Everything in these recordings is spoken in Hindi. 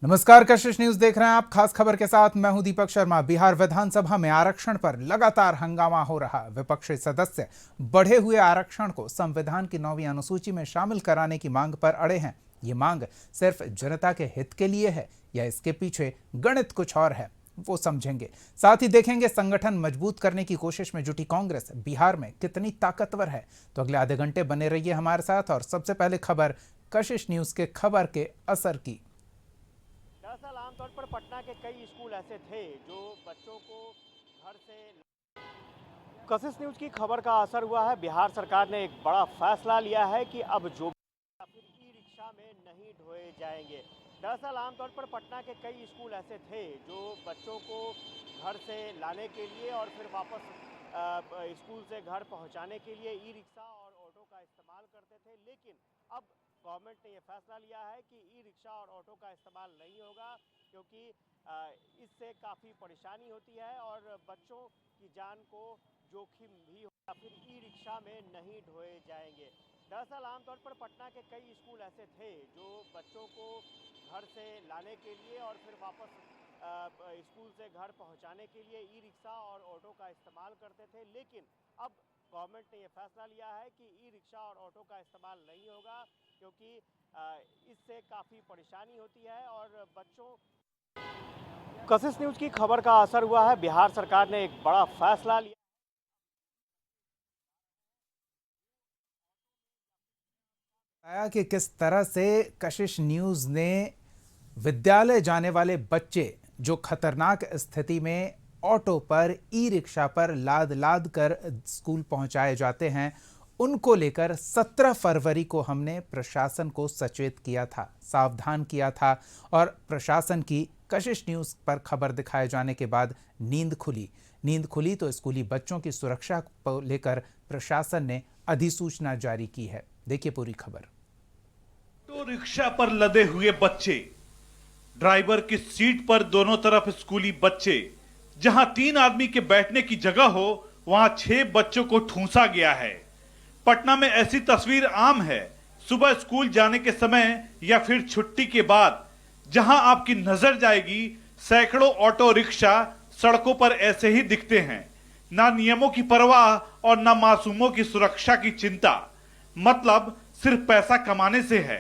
नमस्कार, कशिश न्यूज देख रहे हैं आप। खास खबर के साथ मैं हूं दीपक शर्मा। बिहार विधानसभा में आरक्षण पर लगातार हंगामा हो रहा। विपक्षी सदस्य बढ़े हुए आरक्षण को संविधान की 9वीं अनुसूची में शामिल कराने की मांग पर अड़े हैं। ये मांग सिर्फ जनता के हित के लिए है या इसके पीछे गणित कुछ और है, वो समझेंगे। साथ ही देखेंगे संगठन मजबूत करने की कोशिश में जुटी कांग्रेस बिहार में कितनी ताकतवर है। तो अगले आधे घंटे बने रहिए हमारे साथ। और सबसे पहले खबर कशिश न्यूज के खबर के असर की। दरअसल आमतौर पर पटना के कई स्कूल ऐसे थे जो बच्चों को घर से। कशिश न्यूज की खबर का असर हुआ है। बिहार सरकार ने एक बड़ा फैसला लिया है कि अब जो फिर ई रिक्शा में नहीं ढोए जाएंगे। दरअसल आमतौर पर पटना के कई स्कूल ऐसे थे जो बच्चों को घर से लाने के लिए और फिर वापस स्कूल से घर पहुंचाने के लिए ई रिक्शा और ऑटो का इस्तेमाल करते थे, लेकिन अब गवर्नमेंट ने यह फैसला लिया है कि ई रिक्शा और ऑटो का इस्तेमाल नहीं होगा, क्योंकि इससे काफ़ी परेशानी होती है और बच्चों की जान को जोखिम भी होगा। फिर ई रिक्शा में नहीं ढोए जाएंगे। दरअसल आमतौर पर पटना के कई स्कूल ऐसे थे जो बच्चों को घर से लाने के लिए और फिर वापस स्कूल से घर पहुंचाने के लिए ई रिक्शा और ऑटो का इस्तेमाल करते थे, लेकिन अब गवर्नमेंट ने यह फैसला लिया है कि ई रिक्शा और ऑटो का इस्तेमाल नहीं होगा, क्योंकि इससे काफ़ी परेशानी होती है और बच्चों। कशिश न्यूज़ की खबर का असर हुआ है। बिहार सरकार ने एक बड़ा फैसला लिया कि किस तरह से कशिश न्यूज ने विद्यालय जाने वाले बच्चे जो खतरनाक स्थिति में ऑटो पर, ई रिक्शा पर लाद लाद कर स्कूल पहुंचाए जाते हैं, उनको लेकर 17 फरवरी को हमने प्रशासन को सचेत किया था, सावधान किया था। और प्रशासन की कशिश न्यूज पर खबर दिखाए जाने के बाद नींद खुली तो स्कूली बच्चों की सुरक्षा को लेकर प्रशासन ने अधिसूचना जारी की है। देखिए पूरी खबर। ऑटो रिक्शा पर लदे हुए बच्चे, ड्राइवर की सीट पर दोनों तरफ स्कूली बच्चे। जहां 3 आदमी के बैठने की जगह हो वहां 6 बच्चों को ठूंसा गया है। पटना में ऐसी तस्वीर आम है। सुबह स्कूल जाने के समय या फिर छुट्टी के बाद जहां आपकी नजर जाएगी, सैकड़ों ऑटो रिक्शा सड़कों पर ऐसे ही दिखते हैं। ना नियमों की परवाह और ना मासूमों की सुरक्षा की चिंता। मतलब सिर्फ पैसा कमाने से है।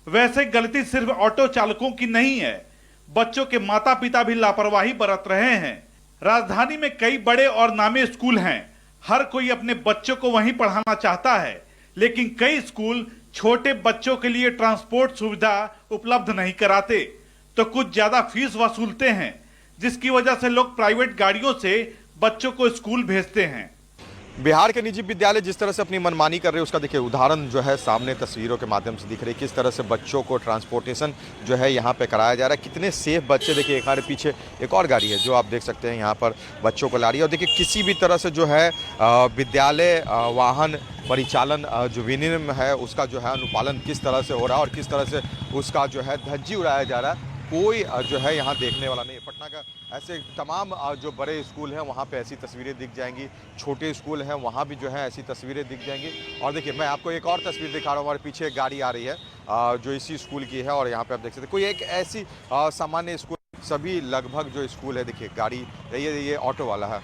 वैसे गलती सिर्फ ऑटो चालकों की नहीं है, बच्चों के माता पिता भी लापरवाही बरत रहे हैं। राजधानी में कई बड़े और नामी स्कूल हैं। हर कोई अपने बच्चों को वहीं पढ़ाना चाहता है, लेकिन कई स्कूल छोटे बच्चों के लिए ट्रांसपोर्ट सुविधा उपलब्ध नहीं कराते तो कुछ ज्यादा फीस वसूलते हैं, जिसकी वजह से लोग प्राइवेट गाड़ियों से बच्चों को स्कूल भेजते हैं। बिहार के निजी विद्यालय जिस तरह से अपनी मनमानी कर रहे हैं, उसका देखिए उदाहरण जो है सामने तस्वीरों के माध्यम से दिख रही है। किस तरह से बच्चों को ट्रांसपोर्टेशन जो है यहाँ पे कराया जा रहा है। कितने सेफ बच्चे, देखिए हमारे पीछे एक और गाड़ी है जो आप देख सकते हैं यहाँ पर बच्चों को ला रही है। और देखिए किसी भी तरह से जो है विद्यालय वाहन परिचालन जो विनियम है उसका जो है अनुपालन किस तरह से हो रहा है और किस तरह से उसका जो है धज्जी उड़ाया जा रहा है, कोई जो है यहाँ देखने वाला नहीं है। पटना का ऐसे तमाम जो बड़े स्कूल हैं वहाँ पे ऐसी तस्वीरें दिख जाएंगी, छोटे स्कूल हैं वहाँ भी जो है ऐसी तस्वीरें दिख जाएंगी। और देखिए मैं आपको एक और तस्वीर दिखा रहा हूँ। हमारे पीछे एक गाड़ी आ रही है जो इसी स्कूल की है और यहाँ पे आप देख सकते हैं कोई एक ऐसी सामान्य स्कूल, सभी लगभग जो स्कूल है देखिए गाड़ी ये ऑटो वाला है।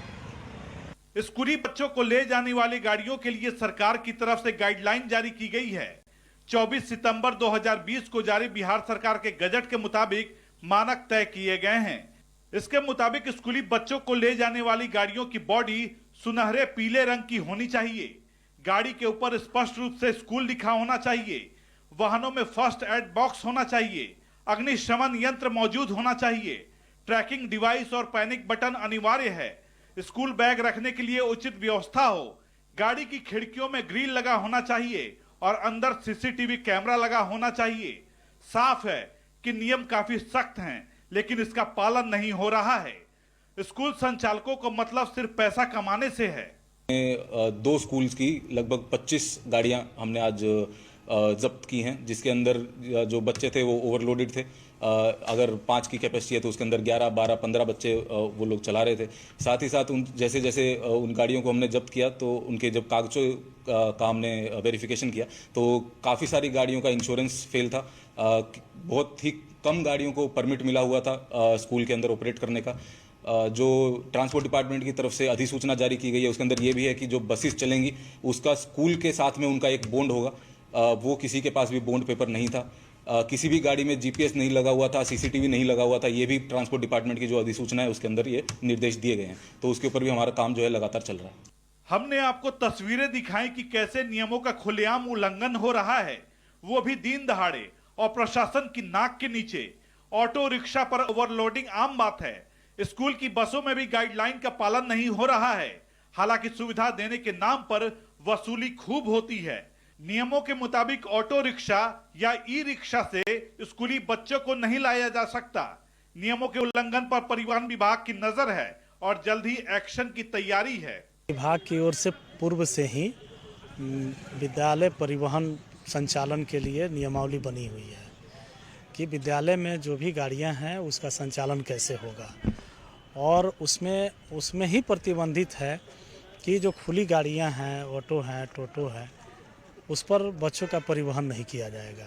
स्कूली बच्चों को ले जाने वाली गाड़ियों के लिए सरकार की तरफ से गाइडलाइन जारी की गई है। 24 सितंबर 2020 को जारी बिहार सरकार के गजट के मुताबिक मानक तय किए गए हैं। इसके मुताबिक स्कूली बच्चों को ले जाने वाली गाड़ियों की बॉडी सुनहरे पीले रंग की होनी चाहिए। गाड़ी के ऊपर स्पष्ट रूप से स्कूल लिखा होना चाहिए। वाहनों में फर्स्ट एड बॉक्स होना चाहिए। अग्निशमन यंत्र मौजूद होना चाहिए। ट्रैकिंग डिवाइस और पैनिक बटन अनिवार्य है। स्कूल बैग रखने के लिए उचित व्यवस्था हो। गाड़ी की खिड़कियों में ग्रिल लगा होना चाहिए और अंदर सीसीटीवी कैमरा लगा होना चाहिए। साफ है कि नियम काफी सख्त हैं, लेकिन इसका पालन नहीं हो रहा है। स्कूल संचालकों को मतलब सिर्फ पैसा कमाने से है। 2 स्कूल्स की लगभग 25 गाड़ियां हमने आज जब्त की हैं, जिसके अंदर जो बच्चे थे वो ओवरलोडेड थे। अगर 5 की कैपेसिटी है तो उसके अंदर 11, 12, 15 बच्चे वो लोग चला रहे थे। साथ ही साथ उन जैसे जैसे उन गाड़ियों को हमने जब्त किया तो उनके जब कागजों का हमने वेरिफिकेशन किया तो काफ़ी सारी गाड़ियों का इंश्योरेंस फेल था। बहुत ही कम गाड़ियों को परमिट मिला हुआ था स्कूल के अंदर ऑपरेट करने का। जो ट्रांसपोर्ट डिपार्टमेंट की तरफ से अधिसूचना जारी की गई है उसके अंदर ये भी है कि जो बसेस चलेंगी उसका स्कूल के साथ में उनका एक बॉन्ड होगा। वो किसी के पास भी बॉन्ड पेपर नहीं था। किसी भी गाड़ी में जीपीएस नहीं लगा हुआ था, सीसीटीवी नहीं लगा हुआ था। ये भी ट्रांसपोर्ट डिपार्टमेंट की जो अधिसूचना है उसके अंदर ये निर्देश दिए गए हैं, तो उसके ऊपर भी हमारा काम जो है लगातार चल रहा है। हमने आपको तस्वीरें दिखाई कि कैसे नियमों का खुलेआम उल्लंघन हो रहा है, वो भी दिन दहाड़े और प्रशासन की नाक के नीचे। ऑटो रिक्शा पर ओवरलोडिंग आम बात है। स्कूल की बसों में भी गाइडलाइन का पालन नहीं हो रहा है। हालांकि सुविधा देने के नाम पर वसूली खूब होती है। नियमों के मुताबिक ऑटो रिक्शा या ई रिक्शा से स्कूली बच्चों को नहीं लाया जा सकता। नियमों के उल्लंघन पर परिवहन विभाग की नजर है और जल्द ही एक्शन की तैयारी है। विभाग की ओर से पूर्व से ही विद्यालय परिवहन संचालन के लिए नियमावली बनी हुई है कि विद्यालय में जो भी गाड़ियां हैं उसका संचालन कैसे होगा, और उसमें ही प्रतिबंधित है कि जो खुली गाड़ियां हैं, ऑटो हैं, टोटो है, उस पर बच्चों का परिवहन नहीं किया जाएगा।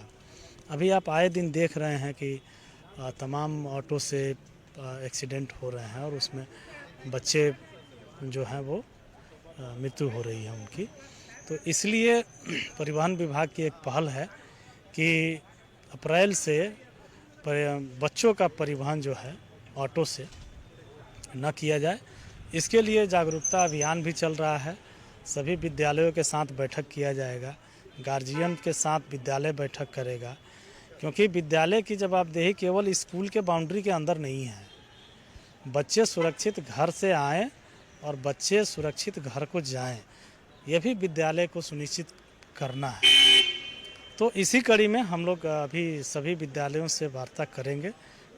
अभी आप आए दिन देख रहे हैं कि तमाम ऑटो से एक्सीडेंट हो रहे हैं और उसमें बच्चे जो हैं वो मृत्यु हो रही है उनकी। तो इसलिए परिवहन विभाग की एक पहल है कि अप्रैल से बच्चों का परिवहन जो है ऑटो से न किया जाए। इसके लिए जागरूकता अभियान भी चल रहा है। सभी विद्यालयों के साथ बैठक किया जाएगा, गार्जियन के साथ विद्यालय बैठक करेगा, क्योंकि विद्यालय की जवाबदेही केवल स्कूल के बाउंड्री के अंदर नहीं है। बच्चे सुरक्षित घर से आएँ और बच्चे सुरक्षित घर को जाएं, यह भी विद्यालय को सुनिश्चित करना है। तो इसी कड़ी में हम लोग अभी सभी विद्यालयों से वार्ता करेंगे।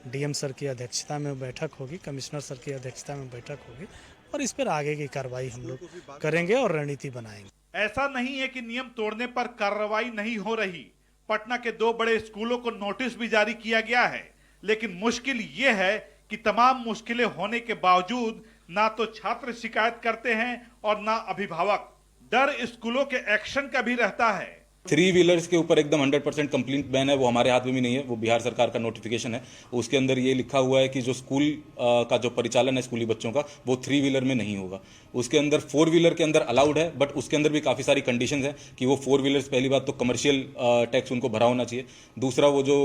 डीएम सर की अध्यक्षता में बैठक होगी, कमिश्नर सर की अध्यक्षता में बैठक होगी और इस पर आगे की कार्रवाई हम लोग करेंगे और रणनीति बनाएंगे। ऐसा नहीं है कि नियम तोड़ने पर कार्रवाई नहीं हो रही। पटना के 2 बड़े स्कूलों को नोटिस भी जारी किया गया है, लेकिन मुश्किल ये है कि तमाम मुश्किलें होने के बावजूद ना तो छात्र शिकायत करते हैं और ना अभिभावक। डर स्कूलों के एक्शन का भी रहता है। 3 व्हीलर्स के ऊपर एकदम 100% कंप्लीट बैन है, वो हमारे हाथ में भी नहीं है, वो बिहार सरकार का नोटिफिकेशन है। उसके अंदर ये लिखा हुआ है कि जो स्कूल का जो परिचालन है स्कूली बच्चों का, वो 3 व्हीलर में नहीं होगा। उसके अंदर 4 व्हीलर के अंदर अलाउड है, बट उसके अंदर भी काफ़ी सारी कंडीशंस हैं कि वो 4 व्हीलर्स, पहली बात तो कमर्शियल टैक्स उनको भरा होना चाहिए। दूसरा, वो जो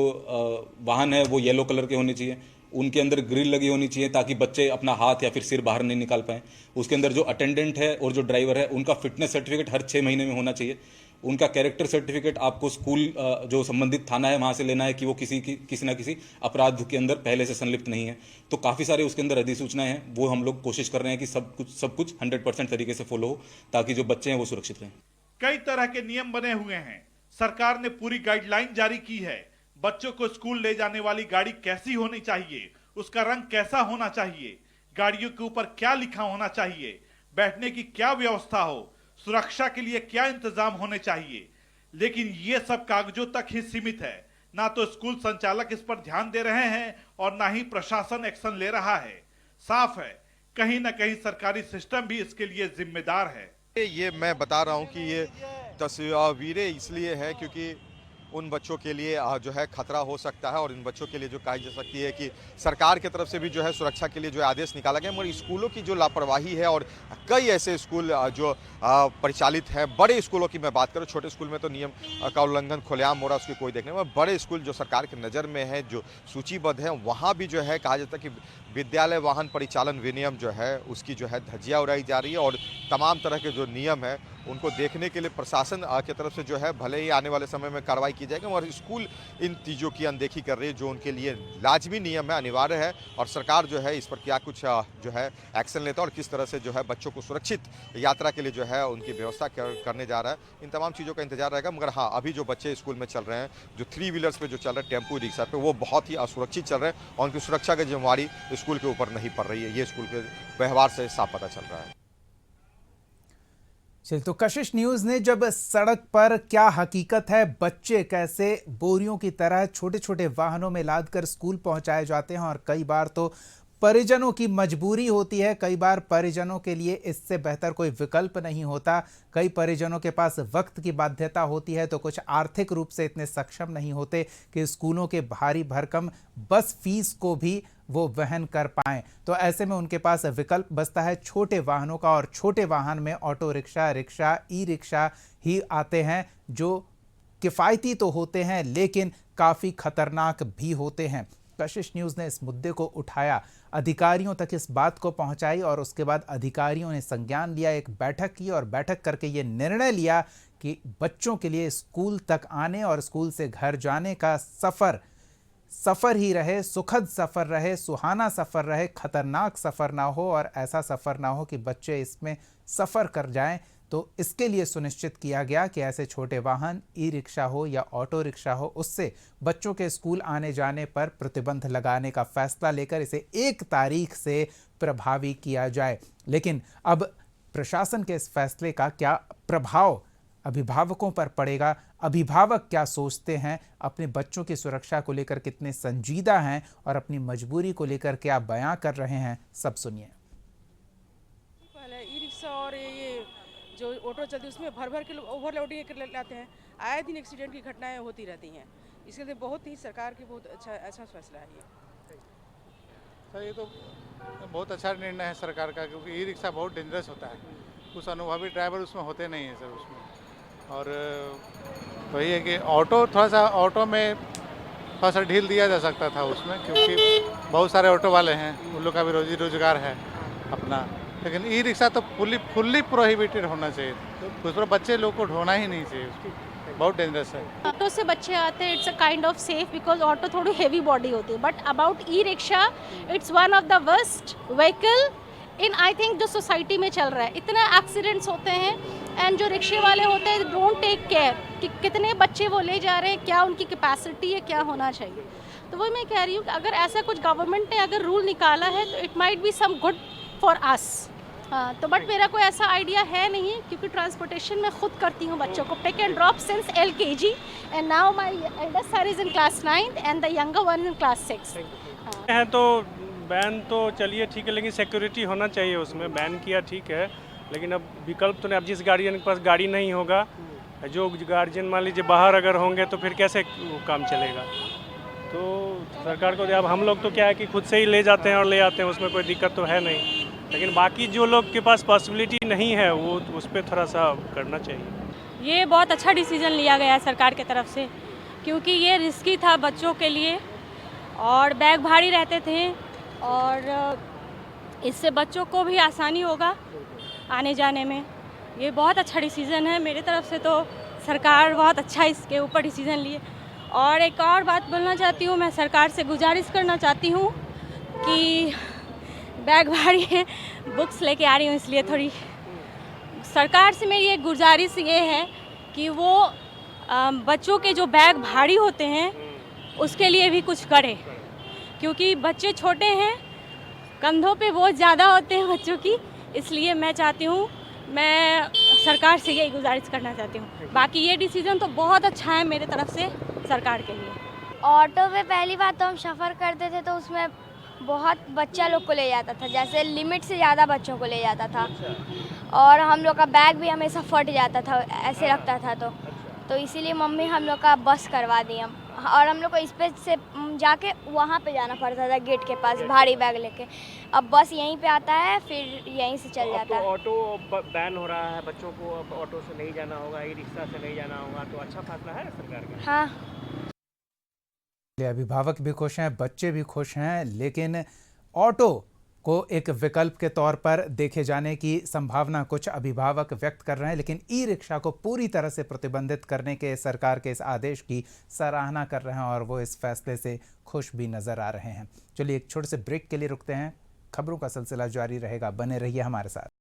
वाहन है वो येलो कलर के होने चाहिए, उनके अंदर ग्रिल लगी होनी चाहिए ताकि बच्चे अपना हाथ या फिर सिर बाहर नहीं निकाल पाएँ। उसके अंदर जो अटेंडेंट है और जो ड्राइवर है उनका फिटनेस सर्टिफिकेट हर 6 महीने में होना चाहिए। उनका कैरेक्टर सर्टिफिकेट आपको स्कूल जो संबंधित थाना है वहाँ से लेना है कि वो किसी ना किसी अपराध के अंदर पहले से संलिप्त नहीं है। तो काफ़ी सारे उसके अंदर अधिसूचनाएं हैं, वो हम लोग कोशिश कर रहे हैं कि सब कुछ 100% तरीके से फॉलो हो ताकि जो बच्चे हैं वो सुरक्षित रहें। कई तरह के नियम बने हुए हैं। सरकार ने पूरी गाइडलाइन जारी की है। बच्चों को स्कूल ले जाने वाली गाड़ी कैसी होनी चाहिए, उसका रंग कैसा होना चाहिए, गाड़ियों के ऊपर क्या लिखा होना चाहिए, बैठने की क्या व्यवस्था हो, सुरक्षा के लिए क्या इंतजाम होने चाहिए। लेकिन ये सब कागजों तक ही सीमित है। ना तो स्कूल संचालक इस पर ध्यान दे रहे हैं और ना ही प्रशासन एक्शन ले रहा है। साफ है, कहीं ना कहीं सरकारी सिस्टम भी इसके लिए जिम्मेदार है। ये मैं बता रहा हूँ कि ये तस्वीरें इसलिए है क्योंकि उन बच्चों के लिए जो है खतरा हो सकता है और इन बच्चों के लिए जो कही जा सकती है कि सरकार की तरफ से भी जो है सुरक्षा के लिए जो आदेश निकाला गया, मगर स्कूलों की जो लापरवाही है और कई ऐसे स्कूल जो परिचालित हैं, बड़े स्कूलों की मैं बात करूं, छोटे स्कूल में तो नियम का उल्लंघन खुलेआम हो रहा है उसकी कोई देखने में, बड़े स्कूल जो सरकार की नज़र में है, जो सूचीबद्ध है, वहाँ भी जो है कहा जाता है कि विद्यालय वाहन परिचालन विनियम जो है उसकी जो है धज्जियाँ उड़ाई जा रही है और तमाम तरह के जो नियम है उनको देखने के लिए प्रशासन की तरफ से जो है भले ही आने वाले समय में कार्रवाई की जाएगी, और स्कूल इन चीज़ों की अनदेखी कर रही है जो उनके लिए लाजमी नियम है, अनिवार्य है, और सरकार जो है इस पर क्या कुछ जो है एक्शन लेता है और किस तरह से जो है बच्चों को सुरक्षित यात्रा के लिए जो है उनकी व्यवस्था करने जा रहा है, इन तमाम चीज़ों का इंतजार रहेगा। मगर हाँ, अभी जो बच्चे स्कूल में चल रहे हैं, जो 3 व्हीलर्स पे जो चल रहे हैं, टेम्पो रिक्शा पे, वो बहुत ही असुरक्षित चल रहे हैं और उनकी सुरक्षा की जिम्मेवारी स्कूल के ऊपर नहीं पड़ रही है। ये स्कूल के व्यवहार से साफ पता चल रहा है। चलिए, तो कशिश न्यूज ने जब सड़क पर क्या हकीकत है, बच्चे कैसे बोरियों की तरह छोटे छोटे वाहनों में लादकर स्कूल पहुंचाए जाते हैं और कई बार तो परिजनों की मजबूरी होती है, कई बार परिजनों के लिए इससे बेहतर कोई विकल्प नहीं होता। कई परिजनों के पास वक्त की बाध्यता होती है, तो कुछ आर्थिक रूप से इतने सक्षम नहीं होते कि स्कूलों के भारी भरकम बस फीस को भी वो वहन कर पाएं। तो ऐसे में उनके पास विकल्प बचता है छोटे वाहनों का, और छोटे वाहन में auto rickshaw, rickshaw, e rickshaw ही आते हैं, जो किफ़ायती तो होते हैं लेकिन काफ़ी खतरनाक भी होते हैं। कशिश न्यूज़ ने इस मुद्दे को उठाया, अधिकारियों तक इस बात को पहुंचाई, और उसके बाद अधिकारियों ने संज्ञान लिया, एक बैठक की, और बैठक करके ये निर्णय लिया कि बच्चों के लिए स्कूल तक आने और स्कूल से घर जाने का सफ़र ही रहे, सुखद सफ़र रहे, सुहाना सफ़र रहे, खतरनाक सफ़र ना हो, और ऐसा सफ़र ना हो कि बच्चे इसमें सफ़र कर जाएं। तो इसके लिए सुनिश्चित किया गया कि ऐसे छोटे वाहन, ई रिक्शा हो या ऑटो रिक्शा हो, उससे बच्चों के स्कूल आने जाने पर प्रतिबंध लगाने का फैसला लेकर इसे 1 तारीख से प्रभावी किया जाए। लेकिन अब प्रशासन के इस फैसले का क्या प्रभाव अभिभावकों पर पड़ेगा, अभिभावक क्या सोचते हैं, अपने बच्चों की सुरक्षा को लेकर कितने संजीदा हैं और अपनी मजबूरी को लेकर क्या बयां कर रहे हैं, सब सुनिए। पहले ई रिक्शा और ये जो ऑटो चलती है उसमें भर भर के लोग ओवरलोडिंग कर लाते हैं, आए दिन एक्सीडेंट की घटनाएं होती रहती हैं। इसके लिए बहुत ही सरकार की बहुत अच्छा फैसला है ये। सर ये तो बहुत अच्छा निर्णय है सरकार का, क्योंकि ई रिक्शा बहुत डेंजरस होता है, कुछ अनुभवी ड्राइवर उसमें होते नहीं हैं सर उसमें। और वही है कि ऑटो में थोड़ा सा ढील दिया जा सकता था उसमें, क्योंकि बहुत सारे ऑटो वाले हैं, उन लोग का भी रोजी रोजगार है अपना। लेकिन ई रिक्शा तो फुल्ली प्रोहिबिटेड होना चाहिए, उस पर बच्चे लोग को ढोना ही नहीं चाहिए, बहुत डेंजरस है। ऑटो से बच्चे आते हैं, it's a kind of safe, because auto थोड़ी हेवी बॉडी होती है। But about e rickshaw, it's one of the worst vehicle in I think जो सोसाइटी में चल रहा है। इतने एक्सीडेंट्स होते हैं, एंड जो रिक्शे वाले होते हैं डोंट टेक केयर कि कितने बच्चे वो ले जा रहे हैं, क्या उनकी कैपेसिटी है, क्या होना चाहिए। तो वही मैं कह रही हूँ कि अगर ऐसा कुछ गवर्नमेंट ने अगर रूल निकाला है तो it might be some good for us. हाँ, तो बट मेरा कोई ऐसा आइडिया है नहीं, क्योंकि ट्रांसपोर्टेशन मैं खुद करती हूँ बच्चों को pick and drop since LKG, and now my eldest son is in class 9 and the younger one in class 6। है तो बैन तो चलिए ठीक है, लेकिन सिक्योरिटी होना चाहिए उसमें। बैन किया ठीक है, लेकिन अब विकल्प तो नहीं। अब जिस गार्जियन के पास गाड़ी नहीं होगा, जो गार्जियन मान लीजिए बाहर अगर होंगे तो फिर कैसे काम चलेगा। तो सरकार को अब हम लोग तो क्या है कि खुद से ही ले जाते हैं और ले आते हैं, उसमें कोई दिक्कत तो है नहीं। लेकिन बाकी जो लोग के पास पॉसिबिलिटी नहीं है वो उस पर थोड़ा सा करना चाहिए। ये बहुत अच्छा डिसीजन लिया गया है सरकार की तरफ से, क्योंकि ये रिस्की था बच्चों के लिए और बैग भारी रहते थे, और इससे बच्चों को भी आसानी होगा आने जाने में। ये बहुत अच्छा डिसीज़न है मेरी तरफ से, तो सरकार बहुत अच्छा इसके ऊपर डिसीज़न लिए। और एक और बात बोलना चाहती हूँ, मैं सरकार से गुजारिश करना चाहती हूँ कि बैग भारी है, बुक्स लेके आ रही हूँ इसलिए थोड़ी। सरकार से मेरी एक गुजारिश ये है कि वो बच्चों के जो बैग भारी होते हैं उसके लिए भी कुछ करे, क्योंकि बच्चे छोटे हैं, कंधों पे बोझ ज़्यादा होते हैं बच्चों की। इसलिए मैं चाहती हूँ, मैं सरकार से यही गुजारिश करना चाहती हूँ। बाकी ये डिसीज़न तो बहुत अच्छा है मेरे तरफ से सरकार के लिए। ऑटो में पहली बात तो हम सफ़र करते थे तो उसमें बहुत बच्चा लोग को ले जाता था, जैसे लिमिट से ज़्यादा बच्चों को ले जाता था, और हम लोग का बैग भी हमेशा फट जाता था, ऐसे रखता था। तो इसीलिए मम्मी हम लोग का बस करवा दी हम, और हम लोग को इस पे से जाके वहाँ पे जाना पड़ता था गेट के पास भारी बैग लेके। अब बस यहीं पे आता है, फिर यहीं से चल जाता है। ऑटो बैन हो रहा है, बच्चों को अब ऑटो से नहीं जाना होगा, ई रिक्शा से नहीं जाना होगा, तो अच्छा फैसला है सरकार का। हाँ, अभिभावक भी खुश हैं, बच्चे भी खुश हैं, लेकिन ऑटो को एक विकल्प के तौर पर देखे जाने की संभावना कुछ अभिभावक व्यक्त कर रहे हैं। लेकिन ई रिक्शा को पूरी तरह से प्रतिबंधित करने के सरकार के इस आदेश की सराहना कर रहे हैं, और वो इस फैसले से खुश भी नजर आ रहे हैं। चलिए एक छोटे से ब्रेक के लिए रुकते हैं, खबरों का सिलसिला जारी रहेगा, बने रहिए हमारे साथ।